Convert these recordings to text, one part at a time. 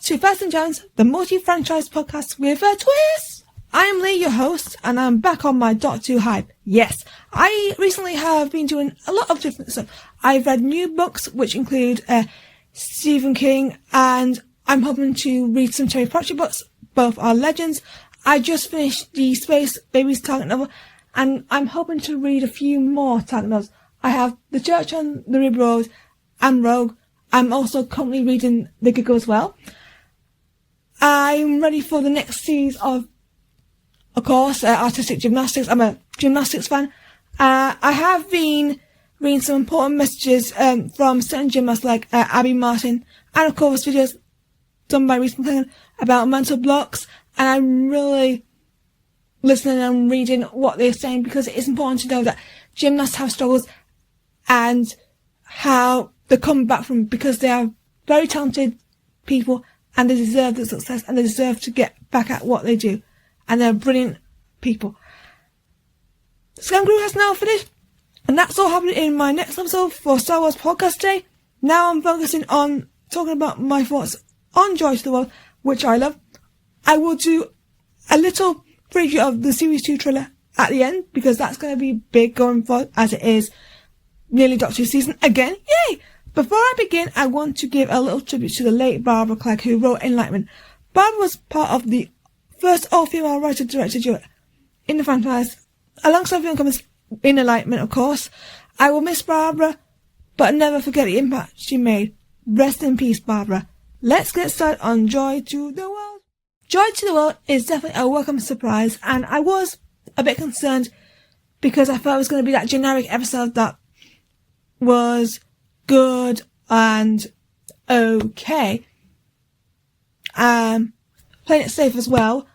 to Fast and Jones, the multi-franchise podcast with a twist. I am Lee, your host, and I'm back on my Doctor Who hype. Yes, I recently have been doing a lot of different stuff. I've read new books, which include Stephen King, and I'm hoping to read some Terry Pratchett books. Both are legends. I just finished the Space Babies target novel, and I'm hoping to read a few more target novels. I have The Church on the River Road and Rogue. I'm also currently reading The Giggle as well. I'm ready for the next series of course, artistic gymnastics. I'm a gymnastics fan. I have been reading some important messages from certain gymnasts like Abby Martin, and of course videos done by Reese McClellan about mental blocks, and I'm really listening and reading what they're saying, because it is important to know that gymnasts have struggles and how they come back from, because they are very talented people and they deserve the success and they deserve to get back at what they do, and they're brilliant people. Scam Crew has now finished, and that's all happening in my next episode for Star Wars Podcast Day. Now I'm focusing on talking about my thoughts on Joy to the World, which I love. I will do a little preview of the Series 2 trailer at the end, because that's going to be big going forward, as it is nearly Doctor Who season again. Yay! Before I begin, I want to give a little tribute to the late Barbara Clegg, who wrote Enlightenment. Barbara was part of the first all-female writer-director duo in the franchise, alongside film comments in Enlightenment, of course. I will miss Barbara, but never forget the impact she made. Rest in peace, Barbara. Let's get started on Joy to the World. Joy to the World is definitely a welcome surprise, and I was a bit concerned because I thought it was going to be that generic episode that was good and okay, playing it safe as well.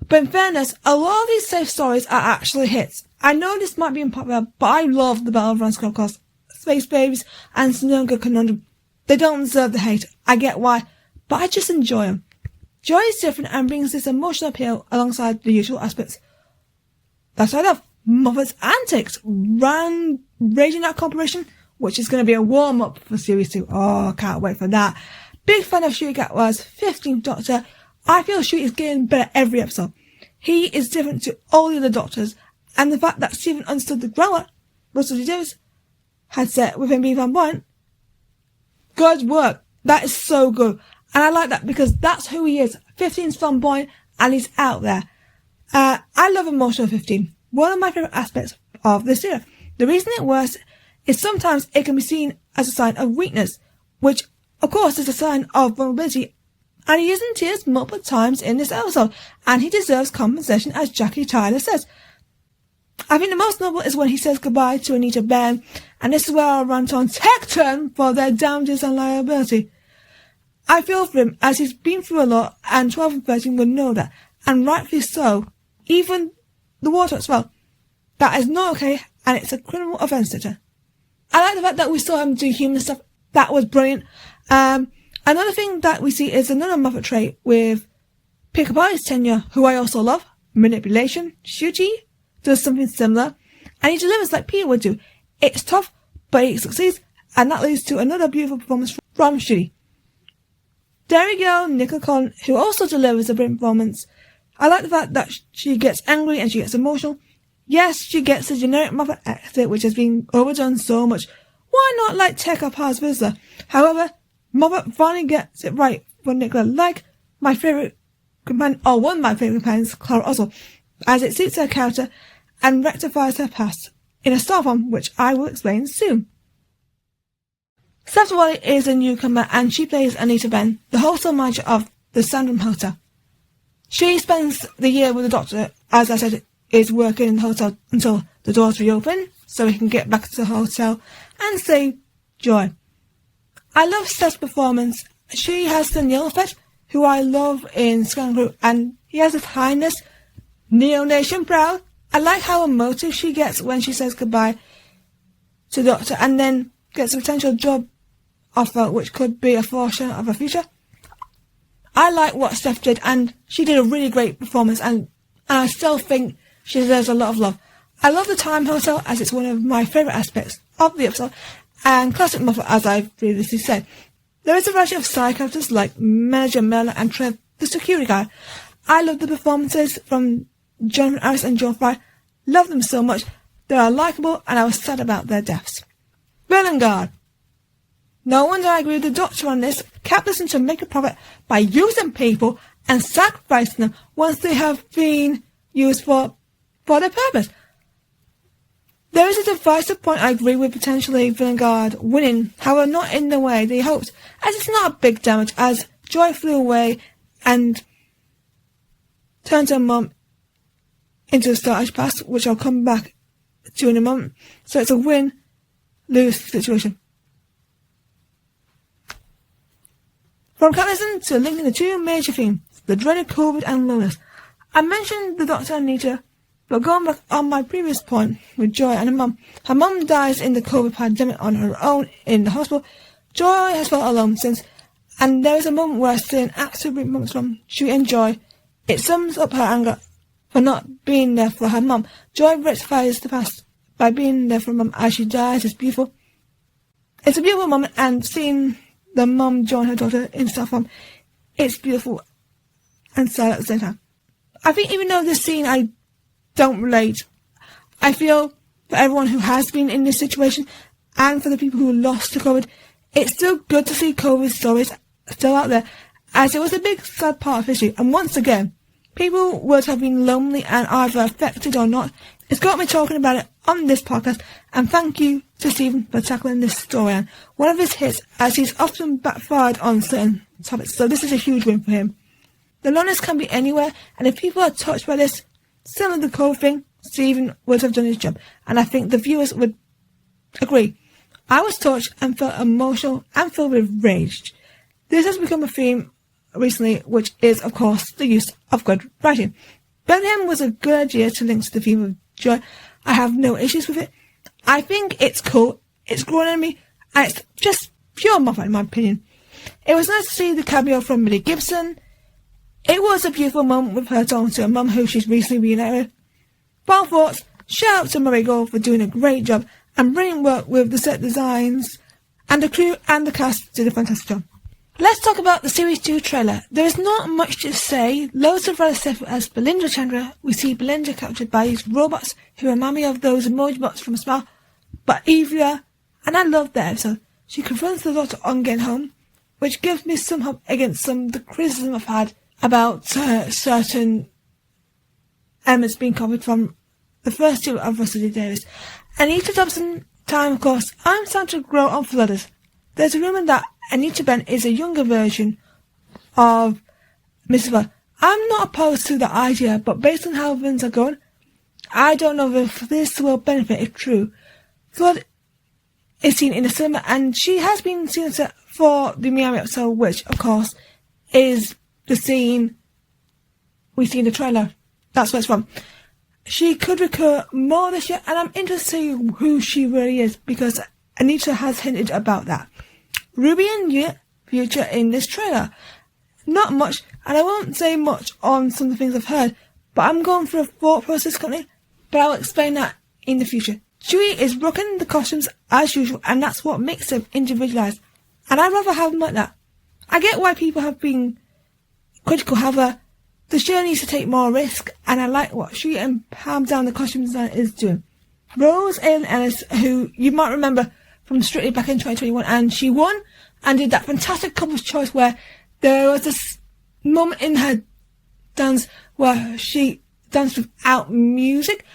But in fairness, a lot of these safe stories are actually hits. I know this might be unpopular, but I love the Battle of Ranskow, of course, Space Babies and Snoga Conundrum. They don't deserve the hate. I get why, but I just enjoy them. Joy is different and brings this emotional appeal alongside the usual aspects that I love. Moffat's antics, raging at Corporation, which is going to be a warm-up for Series 2. Oh, can't wait for that. Big fan of Ncuti Gatwa's 15th Doctor. I feel Ncuti is getting better every episode. He is different to all the other Doctors, and the fact that Stephen understood the groundwork Russell T Davies had set with him being flamboyant. Good work. That is so good. And I like that, because that's who he is. 15's flamboyant, and he's out there. I love emotional 15. One of my favourite aspects of this era. The reason it works is sometimes it can be seen as a sign of weakness, which of course is a sign of vulnerability, and he is in tears multiple times in this episode, and he deserves compensation, as Jackie Tyler says. I think the most notable is when he says goodbye to Anita Benn, and this is where I'll rant on Tecton for their damages and liability. I feel for him, as he's been through a lot, and 12 and 13 would know that, and rightfully so. Even the water as well. That is not okay, and it's a criminal offence, Tecton. I like the fact that we saw him do human stuff. That was brilliant. Another thing that we see is another Moffat trait with Capaldi's tenure, who I also love. Manipulation. Ncuti does something similar, and he delivers like Peter would do. It's tough, but he succeeds, and that leads to another beautiful performance from Ncuti. Dairy Girl Nicola Collin, who also delivers a brilliant performance. I like the fact that she gets angry and she gets emotional. Yes, she gets the generic Moffat exit, which has been overdone so much. Why not like Tekka Par's Visitor? However, Moffat finally gets it right for Nicola, like my favourite companion, or one of my favourite companions, Clara Oswald, as it suits her character and rectifies her past in a star form, which I will explain soon. Stephanie Wally is a newcomer, and she plays Anita Benn, the hotel manager of the Sandringham Hotel. She spends the year with the Doctor, as I said, is working in the hotel until the doors reopen, so he can get back to the hotel and save Joy. I love Steph's performance. She has the Neil effect, who I love in Scam Crew, and he has his highness, Neo Nation proud. I like how emotive she gets when she says goodbye to the Doctor, and then gets a potential job offer, which could be a foreshadowing of her future. I like what Steph did, and she did a really great performance, and I still think she deserves a lot of love. I love the Time Hotel, as it's one of my favourite aspects of the episode, and classic Moffat, as I've previously said. There is a variety of side characters like Manager Miller and Trev, the security guy. I love the performances from Jonathan Harris and Joe Fry. Love them so much. They are likeable, and I was sad about their deaths. Villain Guard. No wonder I agree with the Doctor on this. Capitalism should make a profit by using people and sacrificing them once they have been used for their purpose. There is a divisive point I agree with potentially Villain Guard winning, however not in the way they hoped, as it's not a big damage, as Joy flew away and turned her mum into a Starlight Pass, which I'll come back to in a moment. So it's a win-lose situation. From capitalism to linking the two major themes, the dreaded COVID and loneliness. I mentioned the Doctor and Anita, but going back on my previous point with Joy and her mum dies in the COVID pandemic on her own in the hospital. Joy has felt alone since, and there is a moment where I see an absolute moments from Ncuti and Joy. It sums up her anger for not being there for her mum. Joy rectifies the past by being there for her mum as she dies. It's beautiful. It's a beautiful moment, and seeing the mum join her daughter in self-harm, it's beautiful and sad at the same time. I think even though this scene I don't relate, I feel for everyone who has been in this situation and for the people who lost to COVID, it's still good to see COVID stories still out there, as it was a big sad part of history, and once again, people would have been lonely and either affected or not. It's got me talking about it on this podcast, and thank you to Stephen for tackling this story and one of his hits, as he's often backfired on certain topics, so this is a huge win for him. The loneliness can be anywhere, and if people are touched by this, similar to the COVID thing, Stephen would have done his job, and I think the viewers would agree. I was touched and felt emotional and filled with rage. This has become a theme recently, which is, of course, the use of good writing. Bethlehem was a good idea to link to the theme of joy. I have no issues with it. I think it's cool, it's grown on me, and it's just pure muffin in my opinion. It was nice to see the cameo from Millie Gibson. It was a beautiful moment with her talking to her mum, who she's recently reunited with. Final thoughts, shout out to Murray Gold for doing a great job and brilliant work with the set designs, and the crew and the cast did a fantastic job. Let's talk about the Series 2 trailer. There is not much to say. Loads of rather stuff as Belinda Chandra. We see Belinda captured by these robots who remind me of those emoji bots from Smile, but easier, and I love that episode. She confronts the Doctor on getting home, which gives me some hope against some of the criticism I've had about certain elements being copied from the first two of Russell D. Davies. Anita Dobson time, of course. I'm starting to grow on Flooders. There's a rumour that Anita Benn is a younger version of Mrs. Flood. I'm not opposed to the idea, but based on how things are going, I don't know if this will benefit if true. Flood is seen in the cinema, and she has been seen for the Miami episode, which, of course, is the scene we see in the trailer. That's where it's from. She could recur more this year, and I'm interested to see who she really is, because Anita has hinted about that. Ruby and Unit future in this trailer. Not much, and I won't say much on some of the things I've heard, but I'm going through a thought process currently, but I'll explain that in the future. Chewie is rocking the costumes as usual, and that's what makes them individualised, and I'd rather have them like that. I get why people have been critical, however, the show needs to take more risk, and I like what Chewie and Palm Down the costume design is doing. Rose Ellen Ellis, who you might remember from Strictly back in 2021, and she won and did that fantastic couple's choice where there was this moment in her dance where she danced without music.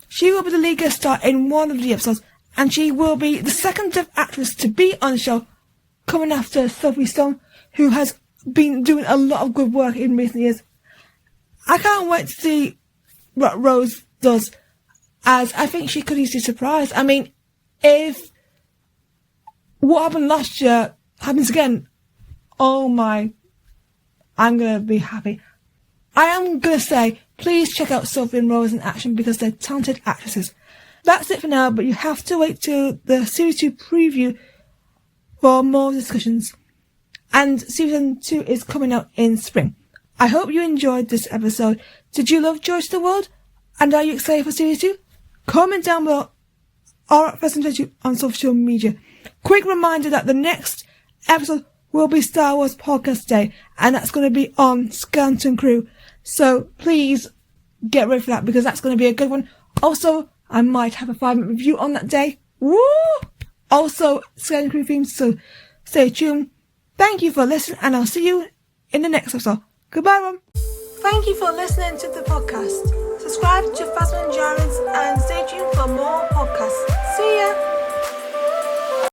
She will be the lead guest star in one of the episodes, and she will be the second deaf actress to be on the show, coming after Sophie Stone, who has been doing a lot of good work in recent years. I can't wait to see what Rose does, as I think she could easily surprise. I mean, if what happened last year happens again, oh my, I'm going to be happy. I am going to say, please check out Sophie and Rose in action because they're talented actresses. That's it for now, but you have to wait till the Series 2 preview for more discussions. And Season 2 is coming out in spring. I hope you enjoyed this episode. Did you love George the World? And are you excited for Series 2? Comment down below or present you on social media. Quick reminder that the next episode will be Star Wars Podcast Day, and that's going to be on Skeleton Crew. So please get ready for that, because that's going to be a good one. Also, I might have a 5-minute review on that day. Woo! Also, Skeleton Crew themes, so stay tuned. Thank you for listening, and I'll see you in the next episode. Goodbye, everyone. Thank you for listening to the podcast. Subscribe to Phasma and Jarens and stay tuned for more podcasts. See ya!